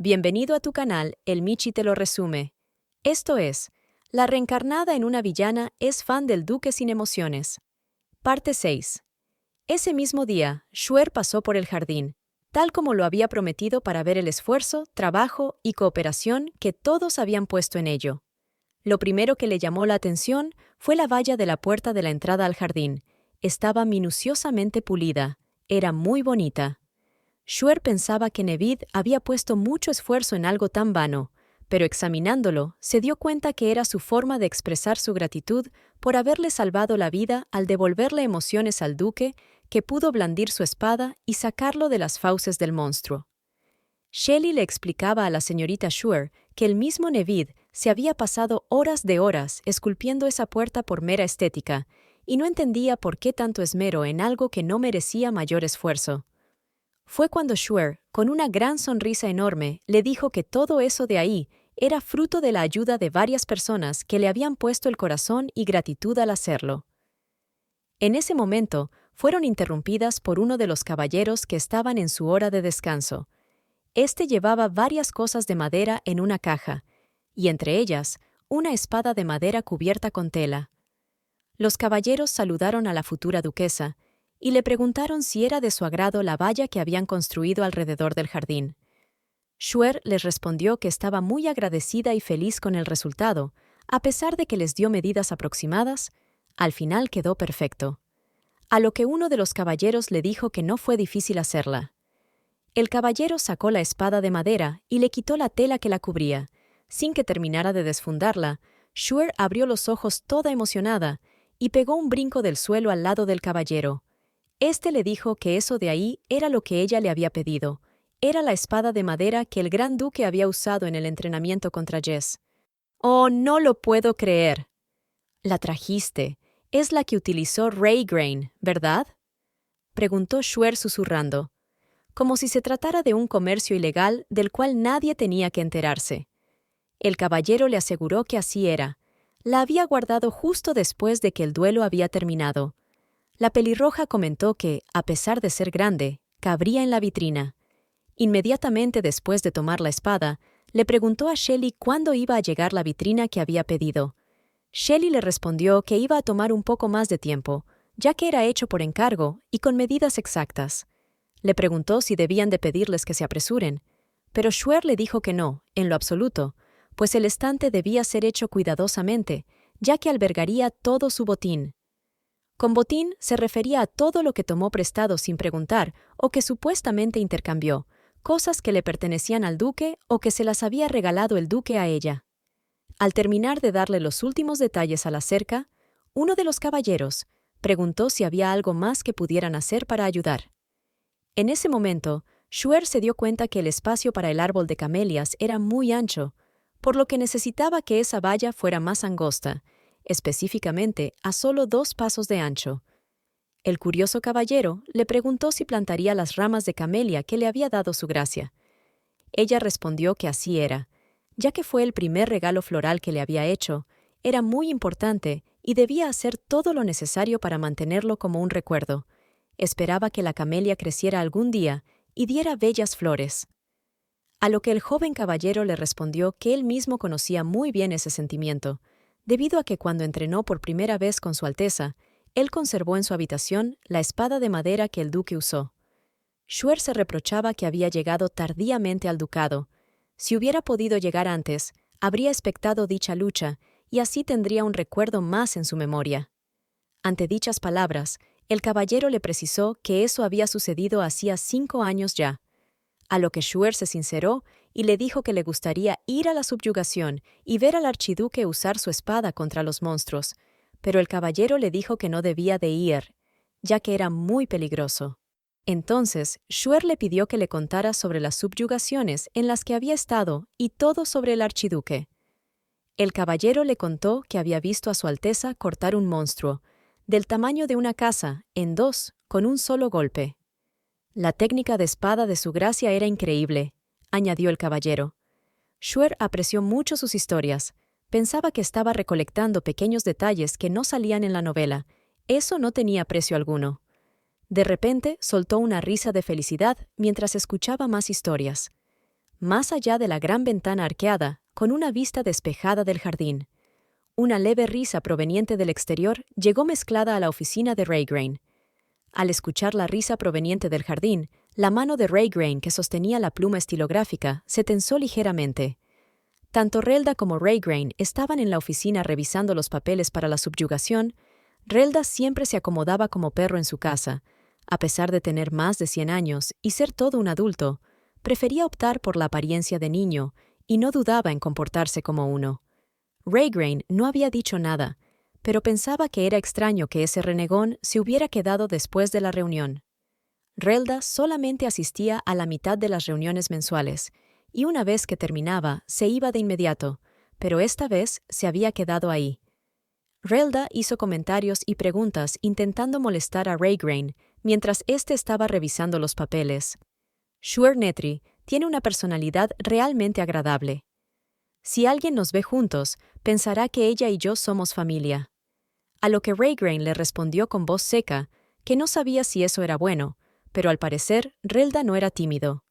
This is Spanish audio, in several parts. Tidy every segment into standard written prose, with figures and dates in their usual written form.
Bienvenido a tu canal, el Michi te lo resume. Esto es, la reencarnada en una villana es fan del Duque sin emociones. Parte 6. Ese mismo día, Shuer pasó por el jardín, tal como lo había prometido para ver el esfuerzo, trabajo y cooperación que todos habían puesto en ello. Lo primero que le llamó la atención fue la valla de la puerta de la entrada al jardín. Estaba minuciosamente pulida, era muy bonita. Shuer pensaba que Nevid había puesto mucho esfuerzo en algo tan vano, pero examinándolo, se dio cuenta que era su forma de expresar su gratitud por haberle salvado la vida al devolverle emociones al duque, que pudo blandir su espada y sacarlo de las fauces del monstruo. Shelley le explicaba a la señorita Shuer que el mismo Nevid se había pasado horas de horas esculpiendo esa puerta por mera estética, y no entendía por qué tanto esmero en algo que no merecía mayor esfuerzo. Fue cuando Shuer, con una gran sonrisa enorme, le dijo que todo eso de ahí era fruto de la ayuda de varias personas que le habían puesto el corazón y gratitud al hacerlo. En ese momento, fueron interrumpidas por uno de los caballeros que estaban en su hora de descanso. Este llevaba varias cosas de madera en una caja, y entre ellas, una espada de madera cubierta con tela. Los caballeros saludaron a la futura duquesa, y le preguntaron si era de su agrado la valla que habían construido alrededor del jardín. Shuer les respondió que estaba muy agradecida y feliz con el resultado, a pesar de que les dio medidas aproximadas, al final quedó perfecto. A lo que uno de los caballeros le dijo que no fue difícil hacerla. El caballero sacó la espada de madera y le quitó la tela que la cubría. Sin que terminara de desfundarla, Shuer abrió los ojos toda emocionada y pegó un brinco del suelo al lado del caballero. Este le dijo que eso de ahí era lo que ella le había pedido. Era la espada de madera que el gran duque había usado en el entrenamiento contra Jess. «Oh, no lo puedo creer». «La trajiste. Es la que utilizó Raygrain, ¿verdad?», preguntó Shuer susurrando, como si se tratara de un comercio ilegal del cual nadie tenía que enterarse. El caballero le aseguró que así era. La había guardado justo después de que el duelo había terminado. La pelirroja comentó que, a pesar de ser grande, cabría en la vitrina. Inmediatamente después de tomar la espada, le preguntó a Shelley cuándo iba a llegar la vitrina que había pedido. Shelley le respondió que iba a tomar un poco más de tiempo, ya que era hecho por encargo y con medidas exactas. Le preguntó si debían de pedirles que se apresuren, pero Shuer le dijo que no, en lo absoluto, pues el estante debía ser hecho cuidadosamente, ya que albergaría todo su botín. Con botín se refería a todo lo que tomó prestado sin preguntar o que supuestamente intercambió, cosas que le pertenecían al duque o que se las había regalado el duque a ella. Al terminar de darle los últimos detalles a la cerca, uno de los caballeros preguntó si había algo más que pudieran hacer para ayudar. En ese momento, Shuer se dio cuenta que el espacio para el árbol de camelias era muy ancho, por lo que necesitaba que esa valla fuera más angosta, específicamente a solo 2 pasos de ancho. El curioso caballero le preguntó si plantaría las ramas de camelia que le había dado su gracia. Ella respondió que así era, ya que fue el primer regalo floral que le había hecho, era muy importante y debía hacer todo lo necesario para mantenerlo como un recuerdo. Esperaba que la camelia creciera algún día y diera bellas flores. A lo que el joven caballero le respondió que él mismo conocía muy bien ese sentimiento, debido a que cuando entrenó por primera vez con Su Alteza, él conservó en su habitación la espada de madera que el duque usó. Shuer se reprochaba que había llegado tardíamente al ducado. Si hubiera podido llegar antes, habría expectado dicha lucha, y así tendría un recuerdo más en su memoria. Ante dichas palabras, el caballero le precisó que eso había sucedido hacía 5 años ya, a lo que Shuer se sinceró y le dijo que le gustaría ir a la subyugación y ver al archiduque usar su espada contra los monstruos, pero el caballero le dijo que no debía de ir, ya que era muy peligroso. Entonces, Shuer le pidió que le contara sobre las subyugaciones en las que había estado y todo sobre el archiduque. El caballero le contó que había visto a Su Alteza cortar un monstruo, del tamaño de una casa, en 2, con un solo golpe. La técnica de espada de su gracia era increíble, añadió el caballero. Shuer apreció mucho sus historias. Pensaba que estaba recolectando pequeños detalles que no salían en la novela. Eso no tenía precio alguno. De repente soltó una risa de felicidad mientras escuchaba más historias. más allá de la gran ventana arqueada, con una vista despejada del jardín. Una leve risa proveniente del exterior llegó mezclada a la oficina de Raygrain. Al escuchar la risa proveniente del jardín, la mano de Raygrain que sostenía la pluma estilográfica se tensó ligeramente. Tanto Relda como Raygrain estaban en la oficina revisando los papeles para la subyugación. Relda siempre se acomodaba como perro en su casa. A pesar de tener más de 100 años y ser todo un adulto, prefería optar por la apariencia de niño y no dudaba en comportarse como uno. Raygrain no había dicho nada, pero pensaba que era extraño que ese renegón se hubiera quedado después de la reunión. Relda solamente asistía a la mitad de las reuniones mensuales, y una vez que terminaba, se iba de inmediato, pero esta vez se había quedado ahí. Relda hizo comentarios y preguntas intentando molestar a Raygrain mientras éste estaba revisando los papeles. Shuer Netri tiene una personalidad realmente agradable. Si alguien nos ve juntos, pensará que ella y yo somos familia. A lo que Raygrain le respondió con voz seca, que no sabía si eso era bueno, pero al parecer Relda no era tímido.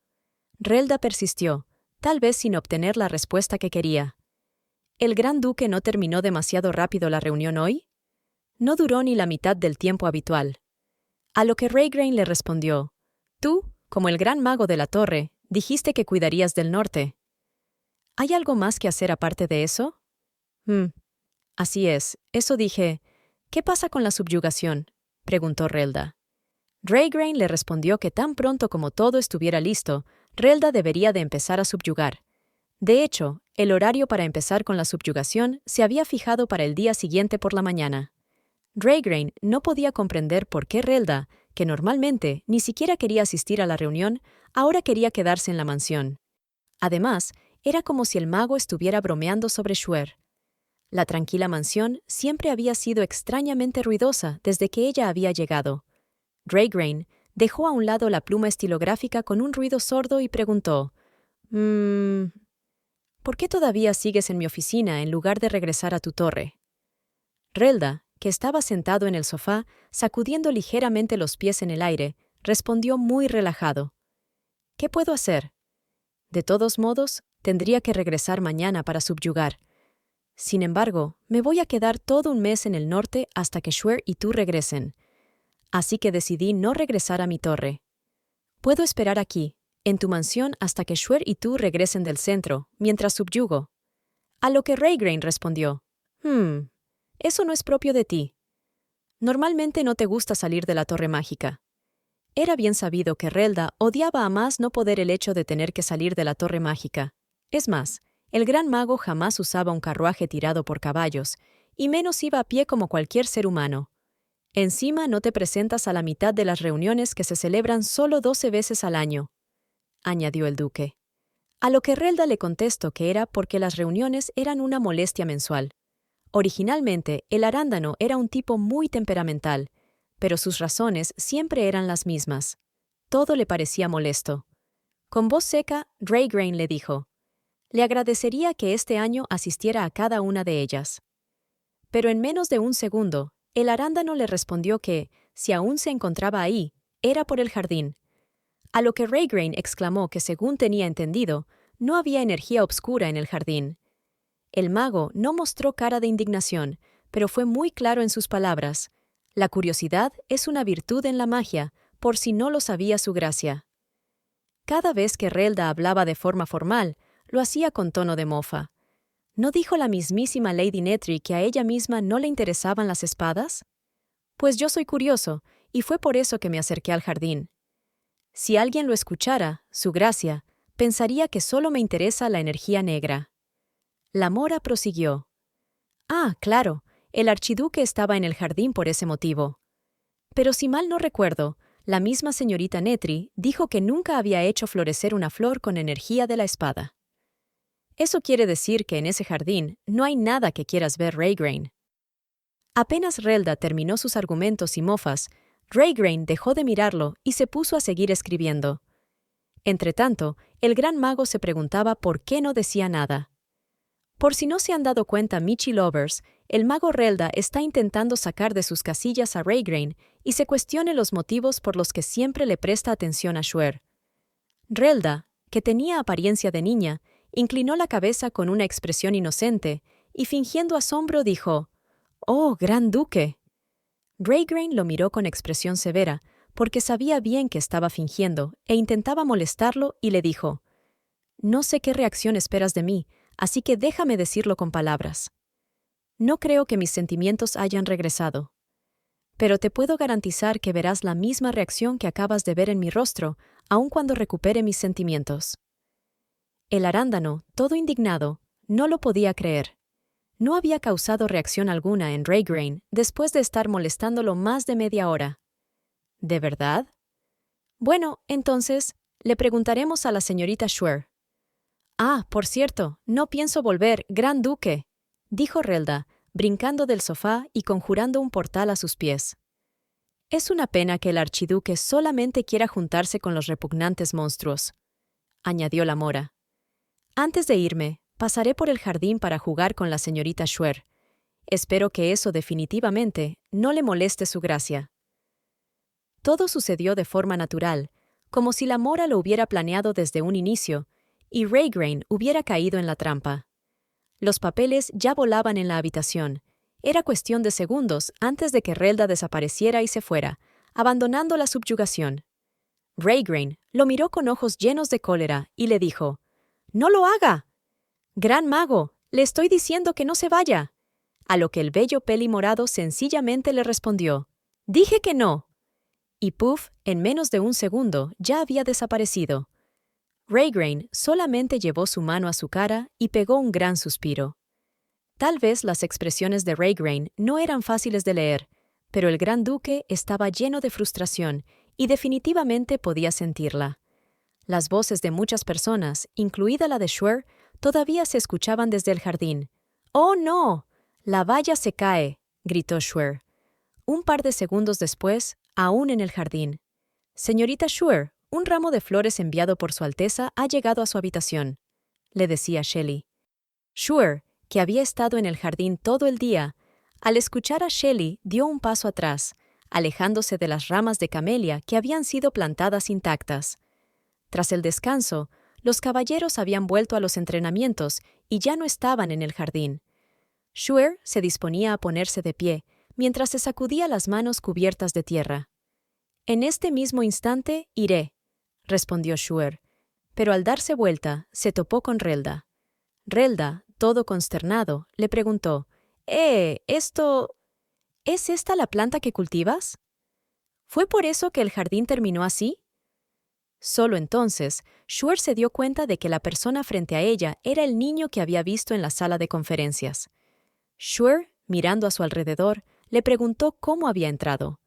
Relda persistió, tal vez sin obtener la respuesta que quería. ¿El gran duque no terminó demasiado rápido la reunión hoy? No duró ni la mitad del tiempo habitual. A lo que Raygrain le respondió, tú, como el gran mago de la torre, dijiste que cuidarías del norte. ¿Hay algo más que hacer aparte de eso? Así es, eso dije. ¿Qué pasa con la subyugación?, preguntó Relda. Raygrain le respondió que tan pronto como todo estuviera listo, Relda debería de empezar a subyugar. De hecho, el horario para empezar con la subyugación se había fijado para el día siguiente por la mañana. Raygrain no podía comprender por qué Relda, que normalmente ni siquiera quería asistir a la reunión, ahora quería quedarse en la mansión. Además, era como si el mago estuviera bromeando sobre Shuer. La tranquila mansión siempre había sido extrañamente ruidosa desde que ella había llegado. Raygrain dejó a un lado la pluma estilográfica con un ruido sordo y preguntó, ¿por qué todavía sigues en mi oficina en lugar de regresar a tu torre? Relda, que estaba sentado en el sofá, sacudiendo ligeramente los pies en el aire, respondió muy relajado. ¿Qué puedo hacer? De todos modos, tendría que regresar mañana para subyugar. Sin embargo, me voy a quedar todo un mes en el norte hasta que Shuer y tú regresen. Así que decidí no regresar a mi torre. Puedo esperar aquí, en tu mansión, hasta que Shuer y tú regresen del centro, mientras subyugo. A lo que Raygrain respondió, eso no es propio de ti. Normalmente no te gusta salir de la torre mágica. Era bien sabido que Relda odiaba a más no poder el hecho de tener que salir de la torre mágica. Es más, el gran mago jamás usaba un carruaje tirado por caballos, y menos iba a pie como cualquier ser humano. Encima no te presentas a la mitad de las reuniones que se celebran solo 12 veces al año, añadió el duque. A lo que Relda le contestó que era porque las reuniones eran una molestia mensual. Originalmente, el arándano era un tipo muy temperamental, pero sus razones siempre eran las mismas. Todo le parecía molesto. Con voz seca, Raygrain le dijo, le agradecería que este año asistiera a cada una de ellas. Pero en menos de un segundo, el arándano le respondió que, si aún se encontraba ahí, era por el jardín. A lo que Raygrain exclamó que, según tenía entendido, no había energía obscura en el jardín. El mago no mostró cara de indignación, pero fue muy claro en sus palabras. La curiosidad es una virtud en la magia, por si no lo sabía su gracia. Cada vez que Relda hablaba de forma formal, lo hacía con tono de mofa. ¿No dijo la mismísima Lady Netri que a ella misma no le interesaban las espadas? Pues yo soy curioso, y fue por eso que me acerqué al jardín. Si alguien lo escuchara, su gracia, pensaría que solo me interesa la energía negra. La mora prosiguió. Ah, claro, el archiduque estaba en el jardín por ese motivo. Pero si mal no recuerdo, la misma señorita Netri dijo que nunca había hecho florecer una flor con energía de la espada. Eso quiere decir que en ese jardín no hay nada que quieras ver, Raygrain. Apenas Relda terminó sus argumentos y mofas, Raygrain dejó de mirarlo y se puso a seguir escribiendo. Entretanto, el gran mago se preguntaba por qué no decía nada. Por si no se han dado cuenta Michi Lovers, el mago Relda está intentando sacar de sus casillas a Raygrain y se cuestione los motivos por los que siempre le presta atención a Shuer. Relda, que tenía apariencia de niña, inclinó la cabeza con una expresión inocente y fingiendo asombro dijo, «¡Oh, gran duque!». Raygrain lo miró con expresión severa, porque sabía bien que estaba fingiendo, e intentaba molestarlo y le dijo, «No sé qué reacción esperas de mí, así que déjame decirlo con palabras. No creo que mis sentimientos hayan regresado. Pero te puedo garantizar que verás la misma reacción que acabas de ver en mi rostro, aun cuando recupere mis sentimientos». El arándano, todo indignado, no lo podía creer. No había causado reacción alguna en Raygrain después de estar molestándolo más de media hora. ¿De verdad? Bueno, entonces, le preguntaremos a la señorita Schwer. «Ah, por cierto, no pienso volver, gran duque», dijo Relda, brincando del sofá y conjurando un portal a sus pies. «Es una pena que el archiduque solamente quiera juntarse con los repugnantes monstruos», añadió la mora. «Antes de irme, pasaré por el jardín para jugar con la señorita Schwer. Espero que eso definitivamente no le moleste su gracia». Todo sucedió de forma natural, como si la mora lo hubiera planeado desde un inicio, y Raygrain hubiera caído en la trampa. Los papeles ya volaban en la habitación. Era cuestión de segundos antes de que Relda desapareciera y se fuera, abandonando la subyugación. Raygrain lo miró con ojos llenos de cólera y le dijo, «¡No lo haga! Gran mago, le estoy diciendo que no se vaya». A lo que el bello peli morado sencillamente le respondió, «Dije que no». Y Puff, en menos de un segundo, ya había desaparecido. Raygrain solamente llevó su mano a su cara y pegó un gran suspiro. Tal vez las expresiones de Raygrain no eran fáciles de leer, pero el gran duque estaba lleno de frustración y definitivamente podía sentirla. Las voces de muchas personas, incluida la de Schwer, todavía se escuchaban desde el jardín. «¡Oh, no! ¡La valla se cae!», gritó Schwer. Un par de segundos después, aún en el jardín. «Señorita Schwer, un ramo de flores enviado por Su Alteza ha llegado a su habitación», le decía Shelley. Schwer, que había estado en el jardín todo el día, al escuchar a Shelley dio un paso atrás, alejándose de las ramas de camelia que habían sido plantadas intactas. Tras el descanso, los caballeros habían vuelto a los entrenamientos y ya no estaban en el jardín. Schwer se disponía a ponerse de pie, mientras se sacudía las manos cubiertas de tierra. «En este mismo instante iré», respondió Schwer, pero al darse vuelta se topó con Relda. Relda, todo consternado, le preguntó, ¿es esta la planta que cultivas? ¿Fue por eso que el jardín terminó así?» Solo entonces, Schwer se dio cuenta de que la persona frente a ella era el niño que había visto en la sala de conferencias. Schwer, mirando a su alrededor, le preguntó cómo había entrado.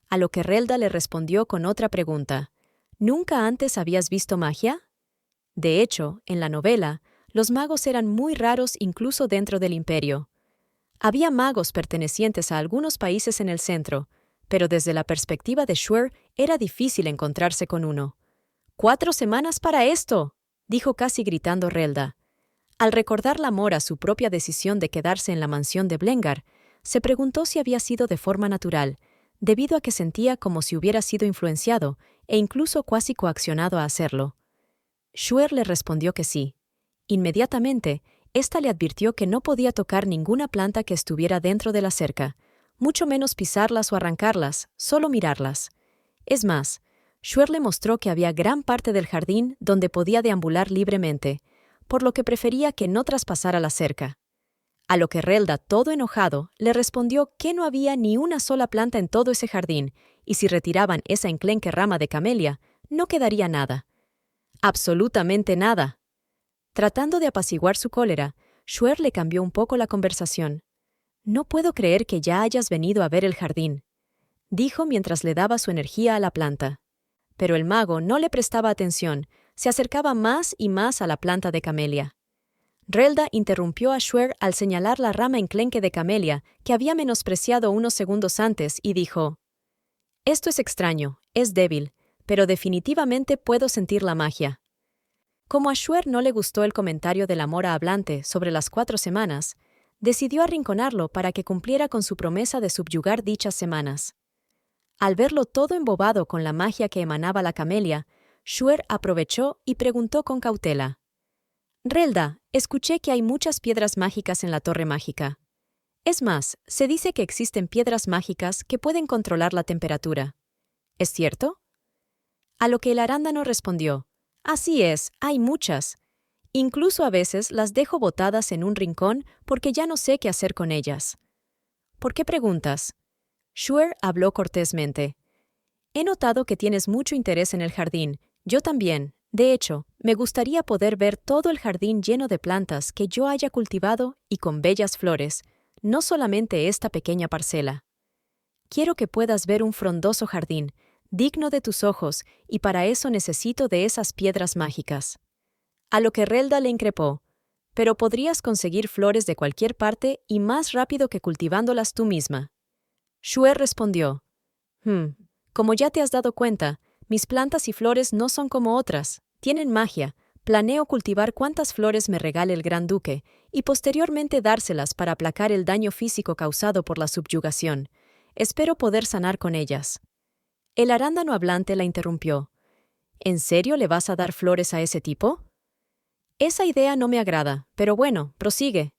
A lo que Relda le respondió con otra pregunta. «¿Nunca antes habías visto magia?» De hecho, en la novela, los magos eran muy raros incluso dentro del imperio. Había magos pertenecientes a algunos países en el centro, pero desde la perspectiva de Schwer era difícil encontrarse con uno. «¡4 semanas para esto!», dijo casi gritando Relda. Al recordar la mora su propia decisión de quedarse en la mansión de Blengar, se preguntó si había sido de forma natural, debido a que sentía como si hubiera sido influenciado e incluso cuasi coaccionado a hacerlo. Schwer le respondió que sí. Inmediatamente, ésta le advirtió que no podía tocar ninguna planta que estuviera dentro de la cerca, mucho menos pisarlas o arrancarlas, solo mirarlas. Es más, Schwer le mostró que había gran parte del jardín donde podía deambular libremente, por lo que prefería que no traspasara la cerca. A lo que Relda, todo enojado, le respondió que no había ni una sola planta en todo ese jardín, y si retiraban esa enclenque rama de camelia, no quedaría nada. ¡Absolutamente nada! Tratando de apaciguar su cólera, Schwer le cambió un poco la conversación. «No puedo creer que ya hayas venido a ver el jardín», dijo mientras le daba su energía a la planta. Pero el mago no le prestaba atención, se acercaba más y más a la planta de camelia. Relda interrumpió a Schwer al señalar la rama enclenque de camelia que había menospreciado unos segundos antes y dijo, «Esto es extraño, es débil, pero definitivamente puedo sentir la magia». Como a Schwer no le gustó el comentario de la mora hablante sobre las 4 semanas, decidió arrinconarlo para que cumpliera con su promesa de subyugar dichas semanas. Al verlo todo embobado con la magia que emanaba la camelia, Shuer aprovechó y preguntó con cautela. Relda, escuché que hay muchas piedras mágicas en la Torre Mágica. Es más, se dice que existen piedras mágicas que pueden controlar la temperatura. ¿Es cierto? A lo que el arándano respondió, así es, hay muchas. Incluso a veces las dejo botadas en un rincón porque ya no sé qué hacer con ellas. ¿Por qué preguntas? Shuer habló cortésmente. He notado que tienes mucho interés en el jardín. Yo también. De hecho, me gustaría poder ver todo el jardín lleno de plantas que yo haya cultivado y con bellas flores, no solamente esta pequeña parcela. Quiero que puedas ver un frondoso jardín, digno de tus ojos, y para eso necesito de esas piedras mágicas. A lo que Relda le increpó, pero podrías conseguir flores de cualquier parte y más rápido que cultivándolas tú misma. Shuer respondió, como ya te has dado cuenta, mis plantas y flores no son como otras, tienen magia. Planeo cultivar cuantas flores me regale el Gran Duque y posteriormente dárselas para aplacar el daño físico causado por la subyugación. Espero poder sanar con ellas. El arándano hablante la interrumpió. ¿En serio le vas a dar flores a ese tipo? Esa idea no me agrada, pero bueno, prosigue.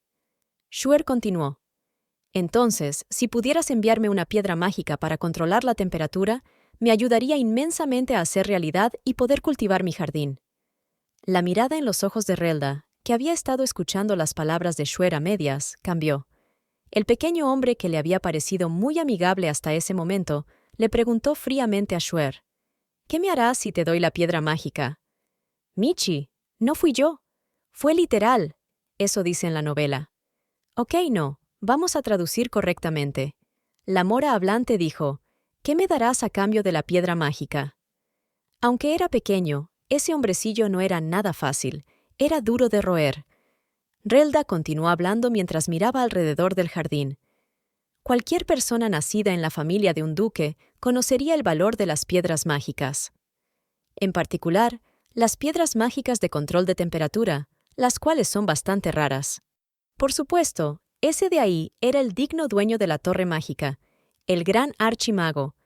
Shuer continuó. Entonces, si pudieras enviarme una piedra mágica para controlar la temperatura, me ayudaría inmensamente a hacer realidad y poder cultivar mi jardín. La mirada en los ojos de Relda, que había estado escuchando las palabras de Shuer a medias, cambió. El pequeño hombre que le había parecido muy amigable hasta ese momento, le preguntó fríamente a Shuer, ¿qué me harás si te doy la piedra mágica? Michi, no fui yo. Fue literal. Eso dice en la novela. Ok, no. Vamos a traducir correctamente. La mora hablante dijo, ¿qué me darás a cambio de la piedra mágica? Aunque era pequeño, ese hombrecillo no era nada fácil, era duro de roer. Relda continuó hablando mientras miraba alrededor del jardín. Cualquier persona nacida en la familia de un duque conocería el valor de las piedras mágicas. En particular, las piedras mágicas de control de temperatura, las cuales son bastante raras. Por supuesto, ese de ahí era el digno dueño de la Torre Mágica, el gran archimago.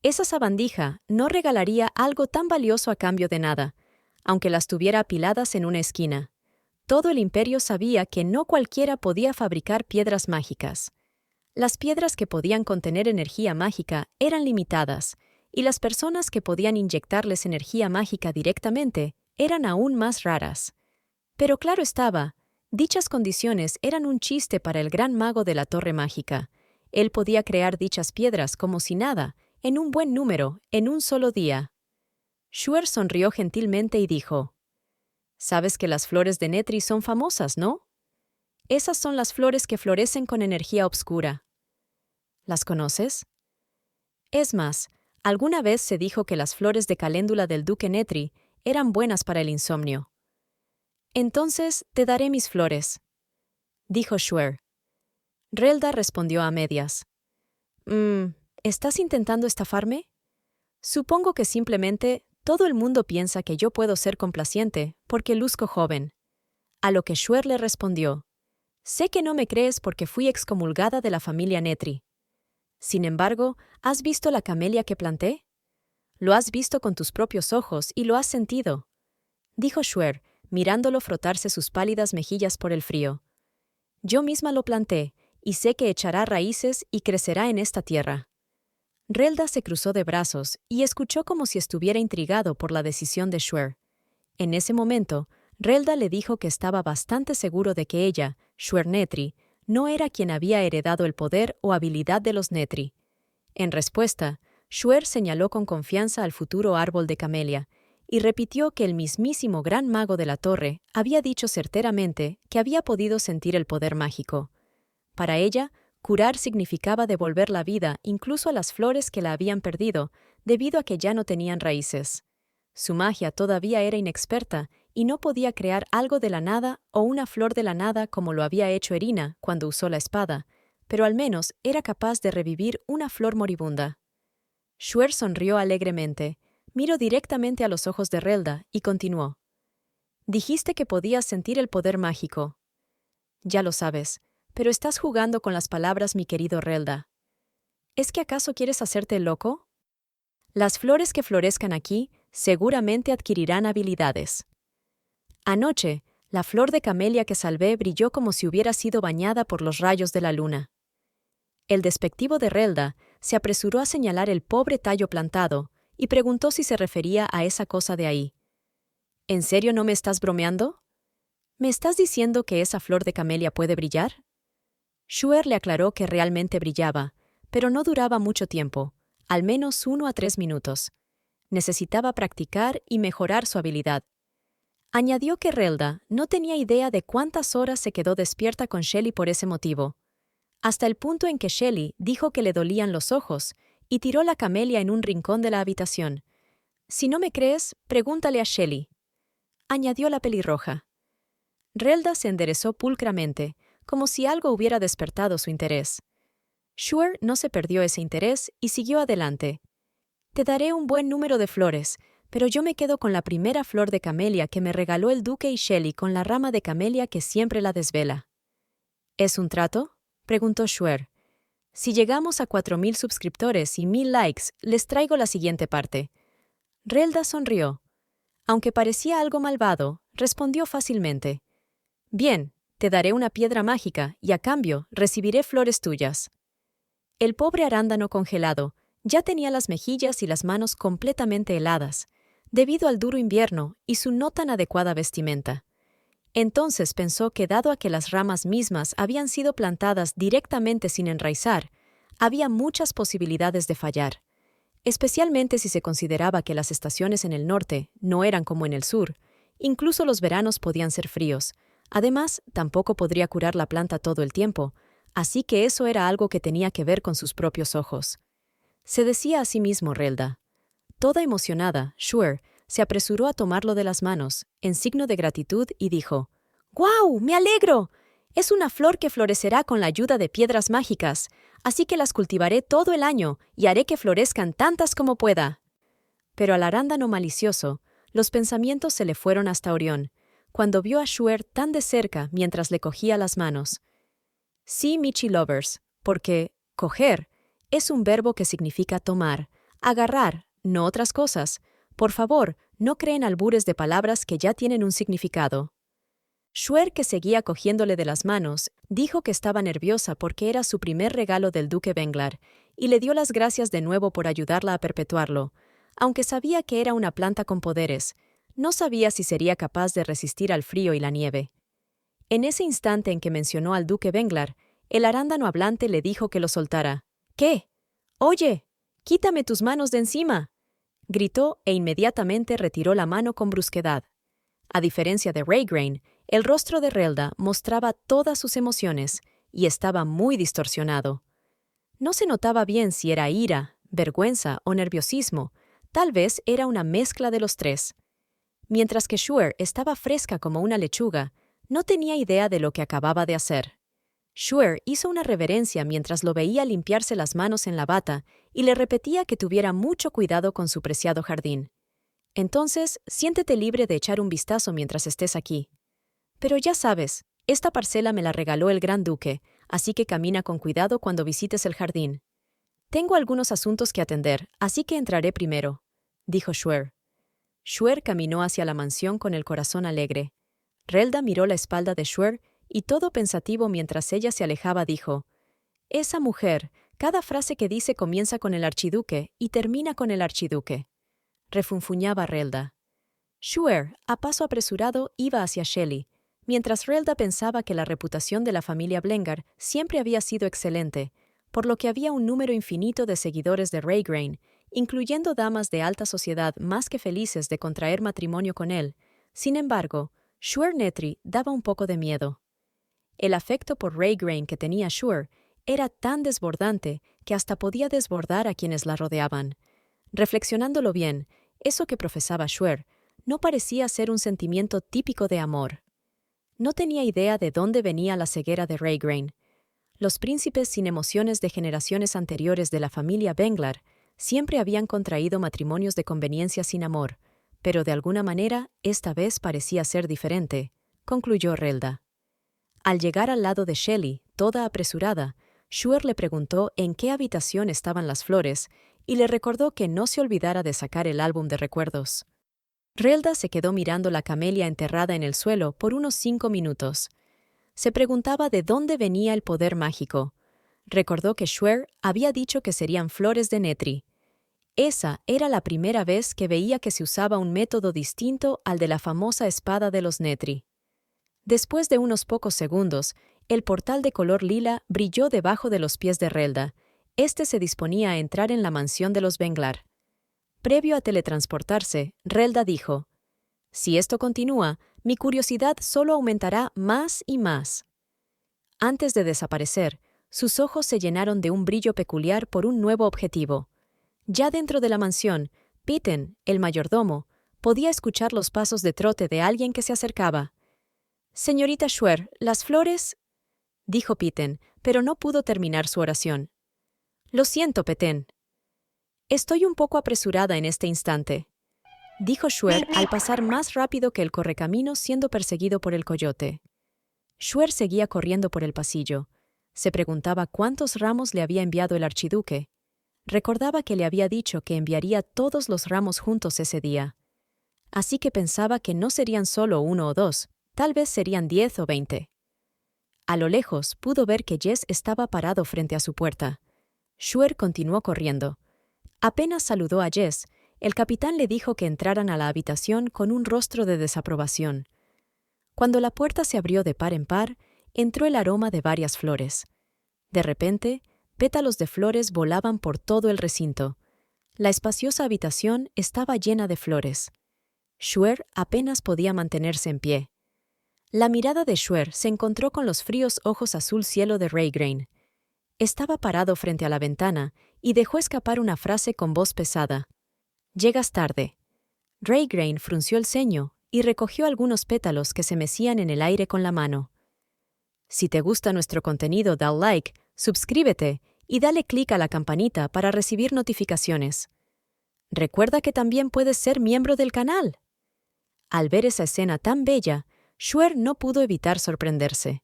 Esa sabandija no regalaría algo tan valioso a cambio de nada, aunque las tuviera apiladas en una esquina. Todo el imperio sabía que no cualquiera podía fabricar piedras mágicas. Las piedras que podían contener energía mágica eran limitadas, y las personas que podían inyectarles energía mágica directamente eran aún más raras. Pero claro estaba, dichas condiciones eran un chiste para el gran mago de la Torre Mágica. Él podía crear dichas piedras como si nada, en un buen número, en un solo día. Shuer sonrió gentilmente y dijo, «Sabes que las flores de Netri son famosas, ¿no? Esas son las flores que florecen con energía obscura. ¿Las conoces? Es más, alguna vez se dijo que las flores de caléndula del duque Netri eran buenas para el insomnio. Entonces te daré mis flores», dijo Shuer. Relda respondió a medias. ¿Estás intentando estafarme? Supongo que simplemente todo el mundo piensa que yo puedo ser complaciente porque luzco joven. A lo que Shuer le respondió, sé que no me crees porque fui excomulgada de la familia Netri. Sin embargo, ¿has visto la camelia que planté? Lo has visto con tus propios ojos y lo has sentido, dijo Shuer, mirándolo frotarse sus pálidas mejillas por el frío. Yo misma lo planté, y sé que echará raíces y crecerá en esta tierra. Relda se cruzó de brazos y escuchó como si estuviera intrigado por la decisión de Shuer. En ese momento, Relda le dijo que estaba bastante seguro de que ella, Shuer Netri, no era quien había heredado el poder o habilidad de los Netri. En respuesta, Shuer señaló con confianza al futuro árbol de camelia y repitió que el mismísimo gran mago de la torre había dicho certeramente que había podido sentir el poder mágico. Para ella, curar significaba devolver la vida incluso a las flores que la habían perdido, debido a que ya no tenían raíces. Su magia todavía era inexperta y no podía crear algo de la nada o una flor de la nada como lo había hecho Erina cuando usó la espada, pero al menos era capaz de revivir una flor moribunda. Shuer sonrió alegremente, miró directamente a los ojos de Relda y continuó. Dijiste que podías sentir el poder mágico. Ya lo sabes, pero estás jugando con las palabras, mi querido Relda. ¿Es que acaso quieres hacerte loco? Las flores que florezcan aquí Seguramente adquirirán habilidades. Anoche, la flor de camelia que salvé brilló como si hubiera sido bañada por los rayos de la luna. El despectivo de Relda se apresuró a señalar el pobre tallo plantado y preguntó si se refería a esa cosa de ahí. ¿En serio no me estás bromeando? ¿Me estás diciendo que esa flor de camelia puede brillar? Shuer le aclaró que realmente brillaba, pero no duraba mucho tiempo, al menos 1 a 3 minutos. Necesitaba practicar y mejorar su habilidad. Añadió que Relda no tenía idea de cuántas horas se quedó despierta con Shelly por ese motivo, hasta el punto en que Shelly dijo que le dolían los ojos y tiró la camelia en un rincón de la habitación. «Si no me crees, pregúntale a Shelly», añadió la pelirroja. Relda se enderezó pulcramente, como si algo hubiera despertado su interés. Shuer no se perdió ese interés y siguió adelante. «Te daré un buen número de flores, pero yo me quedo con la primera flor de camelia que me regaló el duque y Shelly con la rama de camelia que siempre la desvela». «¿Es un trato?», preguntó Shuer. «Si llegamos a 4,000 suscriptores y 1,000 likes, les traigo la siguiente parte». Relda sonrió. Aunque parecía algo malvado, respondió fácilmente. «Bien, te daré una piedra mágica y a cambio recibiré flores tuyas». El pobre arándano congelado ya tenía las mejillas y las manos completamente heladas, debido al duro invierno y su no tan adecuada vestimenta. Entonces pensó que dado a que las ramas mismas habían sido plantadas directamente sin enraizar, había muchas posibilidades de fallar, especialmente si se consideraba que las estaciones en el norte no eran como en el sur, incluso los veranos podían ser fríos. Además, tampoco podría curar la planta todo el tiempo, así que eso era algo que tenía que ver con sus propios ojos. Se decía a sí mismo Relda. Toda emocionada, Shuer se apresuró a tomarlo de las manos, en signo de gratitud, y dijo: «¡Guau! ¡Me alegro! Es una flor que florecerá con la ayuda de piedras mágicas, así que las cultivaré todo el año y haré que florezcan tantas como pueda». Pero al arándano malicioso, los pensamientos se le fueron hasta Orión, cuando vio a Shuer tan de cerca mientras le cogía las manos. Sí, Michi Lovers, porque coger es un verbo que significa tomar, agarrar, no otras cosas. Por favor, no creen albures de palabras que ya tienen un significado. Shuer, que seguía cogiéndole de las manos, dijo que estaba nerviosa porque era su primer regalo del duque Benglar, y le dio las gracias de nuevo por ayudarla a perpetuarlo. Aunque sabía que era una planta con poderes, no sabía si sería capaz de resistir al frío y la nieve. En ese instante en que mencionó al duque Benglar, el arándano hablante le dijo que lo soltara. «¿Qué? Oye, quítame tus manos de encima», gritó e inmediatamente retiró la mano con brusquedad. A diferencia de Raygrain, el rostro de Relda mostraba todas sus emociones y estaba muy distorsionado. No se notaba bien si era ira, vergüenza o nerviosismo, tal vez era una mezcla de los tres. Mientras que Shuer estaba fresca como una lechuga, no tenía idea de lo que acababa de hacer. Shuer hizo una reverencia mientras lo veía limpiarse las manos en la bata y le repetía que tuviera mucho cuidado con su preciado jardín. «Entonces, siéntete libre de echar un vistazo mientras estés aquí. Pero ya sabes, esta parcela me la regaló el Gran Duque, así que camina con cuidado cuando visites el jardín. Tengo algunos asuntos que atender, así que entraré primero», dijo Shuer. Shuer caminó hacia la mansión con el corazón alegre. Relda miró la espalda de Shuer y todo pensativo mientras ella se alejaba dijo: «Esa mujer, cada frase que dice comienza con el archiduque y termina con el archiduque», refunfuñaba Relda. Shuer, a paso apresurado, iba hacia Shelly, mientras Relda pensaba que la reputación de la familia Blengar siempre había sido excelente, por lo que había un número infinito de seguidores de Raygrain, incluyendo damas de alta sociedad más que felices de contraer matrimonio con él. Sin embargo, Shuer Netri daba un poco de miedo. El afecto por Raygrain que tenía Shuer era tan desbordante que hasta podía desbordar a quienes la rodeaban. Reflexionándolo bien, eso que profesaba Shuer no parecía ser un sentimiento típico de amor. No tenía idea de dónde venía la ceguera de Raygrain. Los príncipes sin emociones de generaciones anteriores de la familia Benglar siempre habían contraído matrimonios de conveniencia sin amor, pero de alguna manera esta vez parecía ser diferente, concluyó Relda. Al llegar al lado de Shelly, toda apresurada, Shuer le preguntó en qué habitación estaban las flores y le recordó que no se olvidara de sacar el álbum de recuerdos. Relda se quedó mirando la camelia enterrada en el suelo por unos 5 minutos. Se preguntaba de dónde venía el poder mágico. Recordó que Schwer había dicho que serían flores de Netri. Esa era la primera vez que veía que se usaba un método distinto al de la famosa espada de los Netri. Después de unos pocos segundos, el portal de color lila brilló debajo de los pies de Relda. Este se disponía a entrar en la mansión de los Venglar. Previo a teletransportarse, Relda dijo: «Si esto continúa, mi curiosidad solo aumentará más y más». Antes de desaparecer, sus ojos se llenaron de un brillo peculiar por un nuevo objetivo. Ya dentro de la mansión, Pitten, el mayordomo, podía escuchar los pasos de trote de alguien que se acercaba. «Señorita Schwer, las flores», dijo Pitten, pero no pudo terminar su oración. «Lo siento, Pitten. Estoy un poco apresurada en este instante», dijo Schwer al pasar más rápido que el correcaminos siendo perseguido por el coyote. Schwer seguía corriendo por el pasillo. Se preguntaba cuántos ramos le había enviado el archiduque. Recordaba que le había dicho que enviaría todos los ramos juntos ese día. Así que pensaba que no serían solo 1 o 2, tal vez serían 10 o 20. A lo lejos pudo ver que Jess estaba parado frente a su puerta. Schwer continuó corriendo. Apenas saludó a Jess, el capitán le dijo que entraran a la habitación con un rostro de desaprobación. Cuando la puerta se abrió de par en par, entró el aroma de varias flores. De repente, pétalos de flores volaban por todo el recinto. La espaciosa habitación estaba llena de flores. Schwer apenas podía mantenerse en pie. La mirada de Schwer se encontró con los fríos ojos azul cielo de Raygrain. Estaba parado frente a la ventana y dejó escapar una frase con voz pesada. «Llegas tarde». Raygrain frunció el ceño y recogió algunos pétalos que se mecían en el aire con la mano. Si te gusta nuestro contenido, dale like, suscríbete y dale clic a la campanita para recibir notificaciones. Recuerda que también puedes ser miembro del canal. Al ver esa escena tan bella, Schwer no pudo evitar sorprenderse.